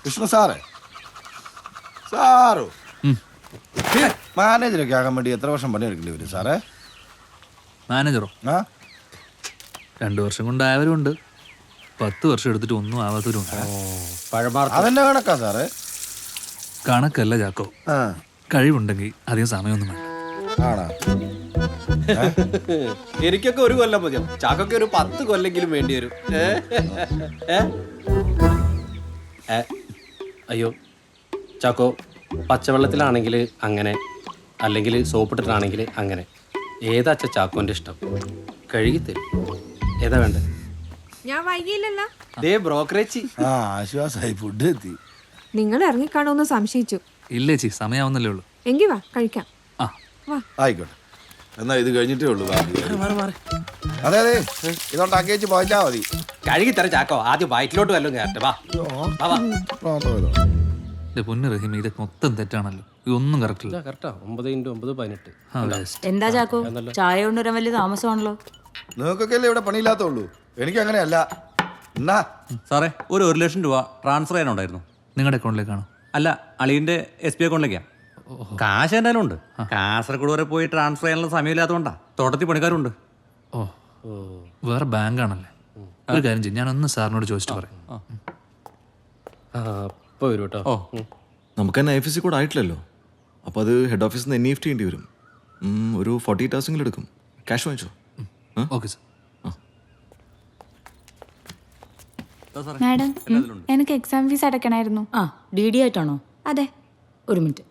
കൃഷ്ണ സാറേ, സാറോ മാനേജറൊക്കെ ആകാൻ വേണ്ടി എത്ര വർഷം പണിയെടുക്കേണ്ടി വരും സാറേ? മാനേജറോ? ആ 2 വർഷം കൊണ്ടായവരുണ്ട്, 10 വർഷം എടുത്തിട്ട് ഒന്നും ആവാത്തവരുണ്ട്. അതെന്നെ കണക്കാ സാറേ? കണക്കല്ല ചാക്കോ, ആ കഴിവുണ്ടെങ്കിൽ അധികം സമയമൊന്നും വേണ്ട. ആണോ? എനിക്കൊക്കെ 1 കൊല്ലം മതിയോ, ചാക്കൊക്കെ ഒരു 10 കൊല്ലെങ്കിലും വേണ്ടി വരും. അയ്യോ ചാക്കോ, പച്ചവെള്ളത്തിലാണെങ്കിൽ അങ്ങനെ, അല്ലെങ്കിൽ സോപ്പിട്ടിട്ടാണെങ്കിൽ അങ്ങനെ. ഏതാ അച്ഛ ചാക്കോന്റെ ഇഷ്ടം? കഴുകിത്തരും. ഏതാ വേണ്ടത്? ഞാൻ വൈകിയില്ലല്ലോ. ദേ ബ്രോക്കറേജ്. ആ ആശ്വാസമായി, ഫുഡ് എത്തി. നിങ്ങൾ ഇറങ്ങിക്കാണോന്ന് സംശയിച്ചു. ഇല്ലേ ചി, സമയാവുന്നല്ലേ ഉള്ളൂ. എങ്കി വാ കഴിക്കാം. ആ വാ. ആയിക്കോട്ടെ, എന്നാ ഇത് കഴിഞ്ഞിട്ടേ ഉള്ളൂ. അതെ അതെ, ഇതോണ്ടാക്കി വെച്ച് പോയിച്ചാ മതി. കഴുകിത്തരാം ചാക്കോ, ആദ്യം വയറ്റിലോട്ട് വല്ലതും കയറട്ടെ. വാ വാ, വാ. എന്റെ പൊന്നു റഹീം, ഇതൊക്കെ മൊത്തം തെറ്റാണല്ലോ. ഇതൊന്നും കറക്റ്റ് ഇല്ല. കറക്റ്റാ, 9 × 9 = 18. എന്താ ചാക്കോ, ചായ കൊണ്ടുവരാൻ വലിയ താമസമാണല്ലോ. നിങ്ങൾക്കൊക്കെ അല്ലേ ഇവിടെ പണിയില്ലാത്തുള്ളൂ, എനിക്ക് അങ്ങനെയല്ല. എന്നാ സാറേ, ഒരു 1 ലക്ഷം രൂപ ട്രാൻസ്ഫർ ചെയ്യാനുണ്ടായിരുന്നു. നിങ്ങളുടെ അക്കൗണ്ടിലേക്കാണോ? അല്ല, അളിയൻ്റെ SB അക്കൗണ്ടിലേക്കാണ്. കാശ് എന്തായാലും ഉണ്ട്. കാസർഗോഡ് വരെ പോയി ട്രാൻസ്ഫർ ചെയ്യാനുള്ള സമയമില്ലാത്തതുകൊണ്ടാ. തോട്ടത്തിൽ പണിക്കാരുണ്ട്. ഓ വേറെ ബാങ്കാണല്ലേ. ഒരു കാര്യം ചെയ്യും, ഞാനൊന്ന് സാറിനോട് ചോദിച്ചിട്ട് പറയാം. ഇപ്പോൾ വരും കേട്ടോ. നമുക്ക് തന്നെ IFSC കോഡ് ആയിട്ടില്ലല്ലോ. അപ്പോൾ അത് ഹെഡ് ഓഫീസിൽ നിന്ന് NEFT ചെയ്യേണ്ടി വരും. ഒരു 48 hours എടുക്കും. ക്യാഷ് വാങ്ങിച്ചോ? Okay sir. മാഡം, എനിക്ക് എക്സാം ഫീസ് അടയ്ക്കണമായിരുന്നു. ആ DD ആയിട്ടാണോ? അതെ. ഒരു മിനിറ്റ്,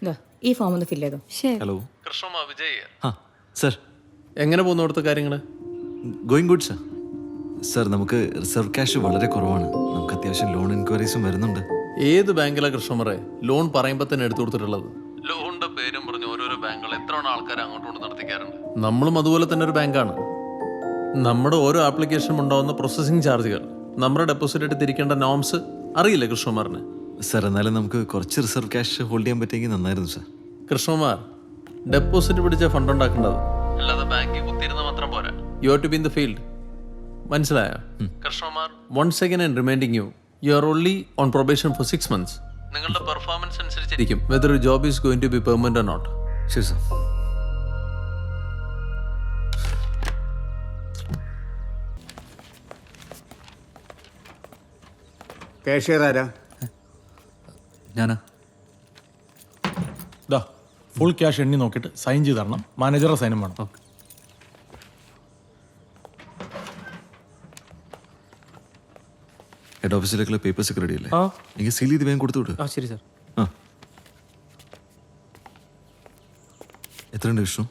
ഇതാ ഈ ഫോം ഒന്ന് ഫില്ല് ചെയ്തോ. ശരി. ഹലോ കൃഷ്ണ വിജയ്. ആ സർ, എങ്ങനെ പോകുന്നു അവിടുത്തെ കാര്യങ്ങൾ? Going good sir. സർ, നമുക്ക് റിസർവ് ക്യാഷ് വളരെ കുറവാണ്. നമുക്ക് അത്യാവശ്യം ലോൺ എൻക്വയറീസും വരുന്നുണ്ട്. ഏത് ബാങ്കിലാ കൃഷ്ണമറെ ലോൺ പറയുമ്പോൾ തന്നെ എടുത്തു കൊടുത്തിട്ടുള്ളത്? ലോണിന്റെ പേരും പറഞ്ഞ് ഓരോരോ ബാങ്കുകൾ എത്ര ആൾക്കാർ അങ്ങോട്ട് നടത്തിക്കാറുണ്ട്. നമ്മളും അതുപോലെ തന്നെ ഒരു ബാങ്കാണ്. നമ്മുടെ ഓരോ ആപ്ലിക്കേഷനും ഉണ്ടാവുന്ന പ്രോസസ്സിംഗ് ചാർജുകൾ, നമ്മുടെ ഡെപ്പോസിറ്റ് ആയിട്ട് തിരിക്കേണ്ട നോംസ് അറിയില്ലേ കൃഷ്ണകുമാറിന്? സർ, എന്നാലും നമുക്ക് കുറച്ച് റിസർവ് ക്യാഷ് ഹോൾഡ് ചെയ്യാൻ പറ്റിയെങ്കിൽ നന്നായിരുന്നു സർ. കൃഷ്ണകുമാർ, ഡെപ്പോസിറ്റ് പിടിച്ച ഫണ്ട് ഉണ്ടാക്കേണ്ടത്, അല്ലാതെ ബാങ്കിൽ കുത്തിയിരുന്ന മാത്രം പോരാ. You have to be in the field. മനസ്സിലായോ Krishnakumar? Once again and reminding you are only on probation for 6 months. നിങ്ങളുടെ പെർഫോമൻസ് അനുസരിച്ചിരിക്കും whether job is going to be permanent or not. ശരി സർ. കാഷ്യർ ആരാ? ഞാനാ. ഫുൾ ക്യാഷ് എണ്ണി നോക്കിയിട്ട് sign ചെയ്ത് തരണം. മാനേജറുടെ സൈനും വേണം. ഓക്കെ. ഹെഡ് ഓഫീസിലേക്കുള്ള പേപ്പേഴ്സ് ഒക്കെ റെഡി അല്ലേ? എനിക്ക് സീൽ ചെയ്ത് വേഗം കൊടുത്തു വിട്. ശരി സാർ. ആ, എത്രയുണ്ട് വിഷ്ണു?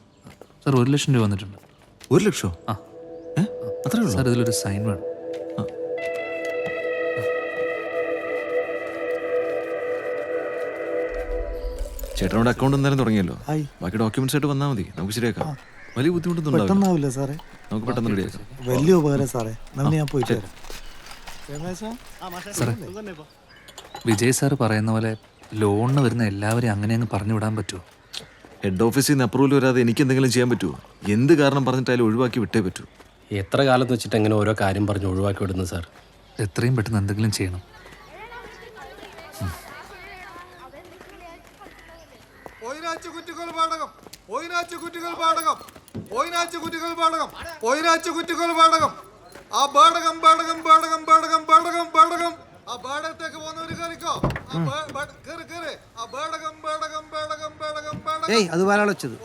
സാർ 1 ലക്ഷം രൂപ വന്നിട്ടുണ്ട്. 1 ലക്ഷമോ? ആ അത്രേ ഉള്ളൂ? സാർ, ഇതിലൊരു സൈൻ വേണം. ചേട്ടനോട് അക്കൗണ്ട് എന്തായാലും തുടങ്ങിയല്ലോ. ബാക്കി ഡോക്യുമെന്റ്സ് ആയിട്ട് വന്നാൽ മതി, നമുക്ക് ശരിയാക്കാം. വലിയ ബുദ്ധിമുട്ടൊന്നും ഉണ്ടാവില്ല സാറേ, നമുക്ക് പെട്ടെന്ന് റെഡിയാക്കാം. വലിയ ഉപകാരം സാറേ. ഞാൻ പോയിട്ട് വരാം. സാറേ, വിജയ് സാർ പറയുന്ന പോലെ ലോണിന് വരുന്ന എല്ലാവരെയും അങ്ങനെ അങ്ങ് പറഞ്ഞു വിടാൻ പറ്റുമോ? ഹെഡ് ഓഫീസിൽ നിന്ന് അപ്രൂവൽ വരാതെ എനിക്ക് എന്തെങ്കിലും ചെയ്യാൻ പറ്റുമോ? എന്ത് കാരണം പറഞ്ഞിട്ടായാലും ഒഴിവാക്കി വിട്ടേ പറ്റൂ. എത്ര കാലത്ത് വെച്ചിട്ട് എങ്ങനെ ഓരോ കാര്യം പറഞ്ഞ് ഒഴിവാക്കി വിടുന്നു സാർ? എത്രയും പെട്ടെന്ന് എന്തെങ്കിലും ചെയ്യണം. അത് വരാളെ വെച്ചത്.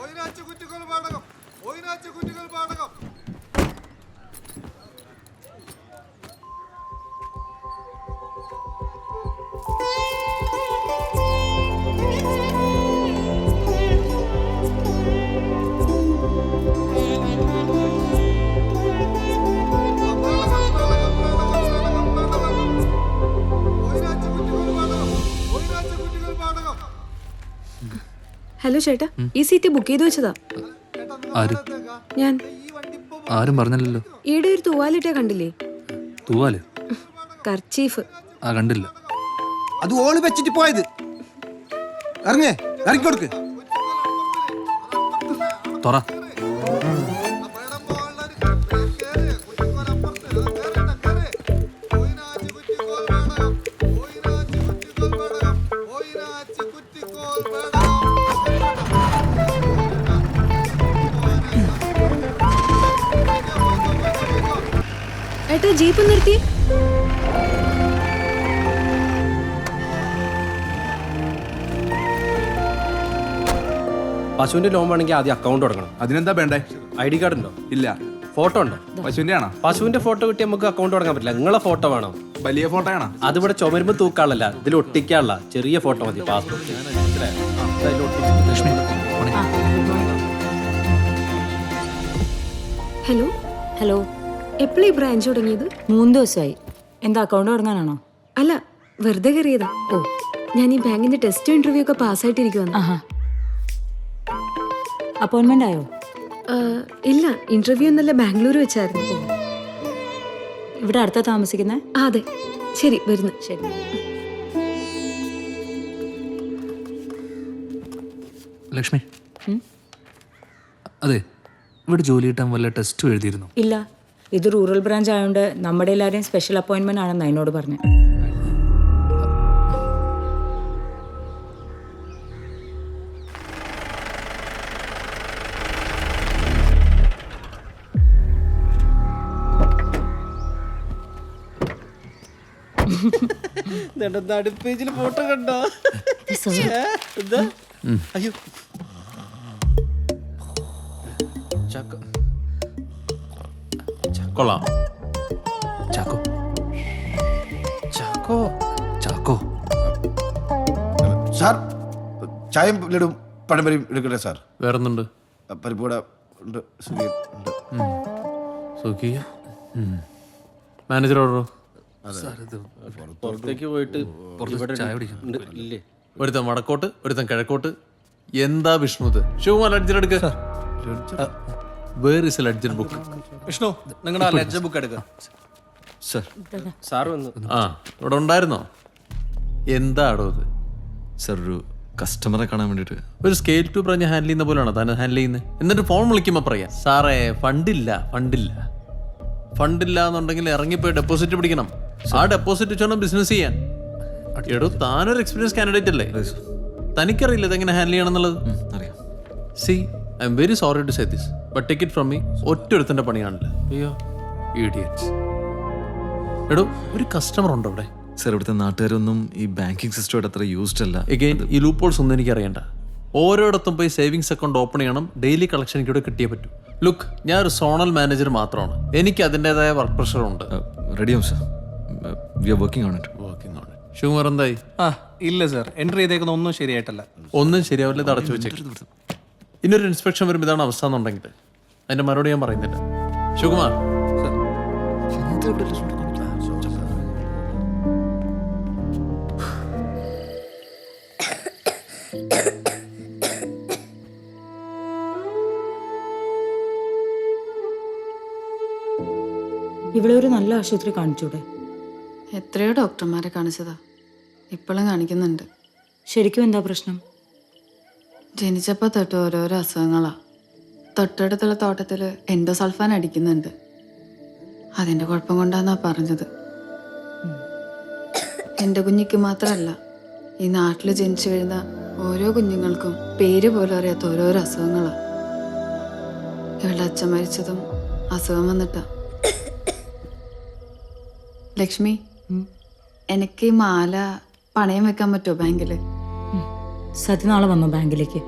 ഹലോ ചേട്ടാ, ഈ സീറ്റ് ബുക്ക് ചെയ്ത് വെച്ചതാ. ആര്? ഞാൻ. ആരും പറഞ്ഞില്ലല്ലോ. ഈടെ ഒരു തൂവാലിട്ടേ കണ്ടില്ലേ? തൂവാല്? കർച്ചീഫ്. ആ, കണ്ടില്ല. അത് ഓള് വെച്ചിട്ട് പോയത്. ഇറങ്ങിക്കൊടുക്ക്. തുറ. ഏട്ടാ ജീപ്പ് നിർത്തി. പശുവിന്റെ ലോൺ വേണമെങ്കിൽ ആദ്യം അക്കൗണ്ട് തുടങ്ങണം. അതിനെന്താ വേണ്ടേ? ID കാർഡ് ഉണ്ടോ? ഇല്ല. ഫോട്ടോ ഉണ്ടോ? പശുവിന്റെ ആണോ? പശുവിന്റെ ഫോട്ടോ കിട്ടി നമുക്ക് അക്കൗണ്ട് തുടങ്ങാൻ പറ്റില്ല. നിങ്ങളെ ഫോട്ടോ വേണം. വലിയ ഫോട്ടോ ആണോ? അതിവിടെ ചുമരുമ്പ് തൂക്കാളല്ല, ഇതിൽ ഒട്ടിക്കാനുള്ള ചെറിയ ഫോട്ടോ മതി. Passport. Lakshmi morning. Hello, hello, എപ്പോഴാ ഈ ബ്രാഞ്ച് തുടങ്ങിയത്? 3 ദിവസമായി. എന്താ അക്കൗണ്ട് തുടങ്ങാനാണോ? അല്ല, വെറുതെ കയറിയതാ. ഓ, ഞാൻ ഈ ബാങ്കിന്റെ ടെസ്റ്റ് ഇന്റർവ്യൂ ഒക്കെ പാസ്സായിട്ടിരിക്കുവന്നു. ആഹാ. അപ്പോയിൻമെന്റ് ആയോ? ഇല്ല, ഇന്റർവ്യൂ ഇന്നലെ ബാംഗ്ലൂർ വെച്ചായിരുന്നു. ഇവിടെ അടുത്താ താമസിക്കുന്നേ? അതെ. ശരി, വരുന്നു. ശരി. ലക്ഷ്മി, അതെ, ഇവിടെ ജോലി കിട്ടാൻ വല്ല ടെസ്റ്റും എഴുതിയിരുന്നു? ഇല്ല, ഇത് റൂറൽ ബ്രാഞ്ച് ആയതുകൊണ്ട് നമ്മുടെ എല്ലാവരെയും സ്പെഷ്യൽ അപ്പോയിൻമെന്റ് ആണെന്ന് അതിനോട് പറഞ്ഞു. പേജിൽ ഫോട്ടോ കണ്ടോ? അയ്യോ, കൊള്ളാം. ചാക്കോ, ചാക്കോ. ചാക്കോ, സാർ, ചായയും ലഡും പഴംപരിയും എടുക്കട്ടെ സാർ? വേറൊന്നുണ്ട്? പരിപ്പൂട ഉണ്ട്, സുഖിയൻ ഉണ്ട്. സുഖിയ. മാനേജർ ഓർഡറോ? പുറത്തേക്ക് പോയിട്ട് പുറത്ത് ചായ കുടിക്കണം. ഉണ്ട്. ഇല്ലേ? ഒരുത്തൻ വടക്കോട്ട്, ഒരുത്തൻ കിഴക്കോട്ട്. എന്താ വിഷ്ണു ഇത്? ശിവകുമാർ ലഡ്ജർ എടുക്ക. Where is a ledger book? Vishnu, നിങ്ങളുടെ ലെഡ്ജർ ബുക്ക് എടുക്കുക. സർ. സാർ വന്നു. ആ, ഇവിടെ ഉണ്ടായിരുന്നോ? എന്താടോ ഇത്? സർ, ഒരു കസ്റ്റമറെ കാണാൻ വേണ്ടിയിട്ട്. ഒരു സ്കെയിൽ ടു പറഞ്ഞ് ഹാൻഡിൽ ചെയ്യുന്ന പോലെയാണോ താൻ ഹാൻഡിൽ ചെയ്യുന്നത്? എന്നിട്ട് ഫോൺ വിളിക്കുമ്പോൾ പറയാം, സാറേ ഫണ്ടില്ല, ഫണ്ടില്ല. ഫണ്ടില്ല എന്നുണ്ടെങ്കിൽ ഇറങ്ങിപ്പോയി ഡെപ്പോസിറ്റ് പിടിക്കണം. ആ ഡെപ്പോസിറ്റ് വെച്ചോണം ബിസിനസ് ചെയ്യാൻ. എടോ, താനൊരു എക്സ്പീരിയൻസ് കാൻഡിഡേറ്റ് അല്ലേ? തനിക്കറിയില്ല ഇതെങ്ങനെ ഹാൻഡിൽ ചെയ്യണം എന്നുള്ളത്? അറിയാം. See, I'm very sorry to say this, but take it from me, ഒറ്റൊരുത്തൻ്റെ പണിയാണല്ലോ. അയ്യോ, ഇഡിയറ്റ്സ്. എടോ, ഒരു കസ്റ്റമർ ഉണ്ടോ ഇവിടെ? സർ, ഇവിടുത്തെ നാട്ടുകാരൊന്നും ഈ ബാങ്കിങ് സിസ്റ്റമായിട്ട് അത്ര യൂസ്ഡ് അല്ല. എഗെയിൻ, ഈ ലൂപ്പോൾസ് ഒന്നും എനിക്ക് അറിയണ്ട. ഓരോയിടത്തും പോയി സേവിങ്സ് അക്കൗണ്ട് ഓപ്പൺ ചെയ്യണം, ഡെയിലി കളക്ഷൻ എനിക്കിവിടെ കിട്ടിയേ പറ്റൂ. ലുക്ക്, ഞാൻ ഒരു സോണൽ മാനേജർ മാത്രമാണ്, എനിക്ക് അതിൻ്റെതായ വർക്ക് പ്രഷറുണ്ട്. റെഡിയാവും sir, we are working on it. Working on it. Sivakumar എന്തായി? ഇല്ല സാർ, എൻട്രി ചെയ്തേക്കുന്ന ഒന്നും ശരിയായിട്ടല്ല. ഒന്നും ശരിയാവില്ല, ഇത് അടച്ചു വെച്ചേക്കും. ഇനിയൊരു ഇൻസ്പെക്ഷൻ വരുമ്പോൾ ഇതാണ് അവസ്ഥ എന്നുണ്ടെങ്കിൽ അതിൻ്റെ മറുപടി ഞാൻ പറയുന്നില്ല. ശിവകുമാർ, ഇവിടെ ഒരു നല്ല ആശുപത്രി കാണിച്ചൂടെ? എത്രയോ ഡോക്ടർമാരെ കാണിച്ചതാ, ഇപ്പോഴും കാണിക്കുന്നുണ്ട്. ശരിക്കും എന്താ പ്രശ്നം? ജനിച്ചപ്പോൾ തൊട്ട് ഓരോരോ അസുഖങ്ങളാ. തൊട്ടടുത്തുള്ള തോട്ടത്തിൽ എൻഡോസൾഫാൻ അടിക്കുന്നുണ്ട്. അതിൻ്റെ കുഴപ്പം കൊണ്ടാന്നാ പറഞ്ഞത്. എൻ്റെ കുഞ്ഞിക്ക് മാത്രമല്ല, ഈ നാട്ടിൽ ജനിച്ചു വീഴുന്ന ഓരോ കുഞ്ഞുങ്ങൾക്കും പേര് പോലും അറിയാത്ത ഓരോരോ അസുഖങ്ങളാ. ഇവളുടെ അച്ഛൻ മരിച്ചതും അസുഖം വന്നിട്ടാ. ലക്ഷ്മി, എനിക്ക് ഈ മാല പണയം വെക്കാൻ പറ്റുമോ ബാങ്കിൽ? സതി നാളെ വന്നോ ബാങ്കിലേക്ക്?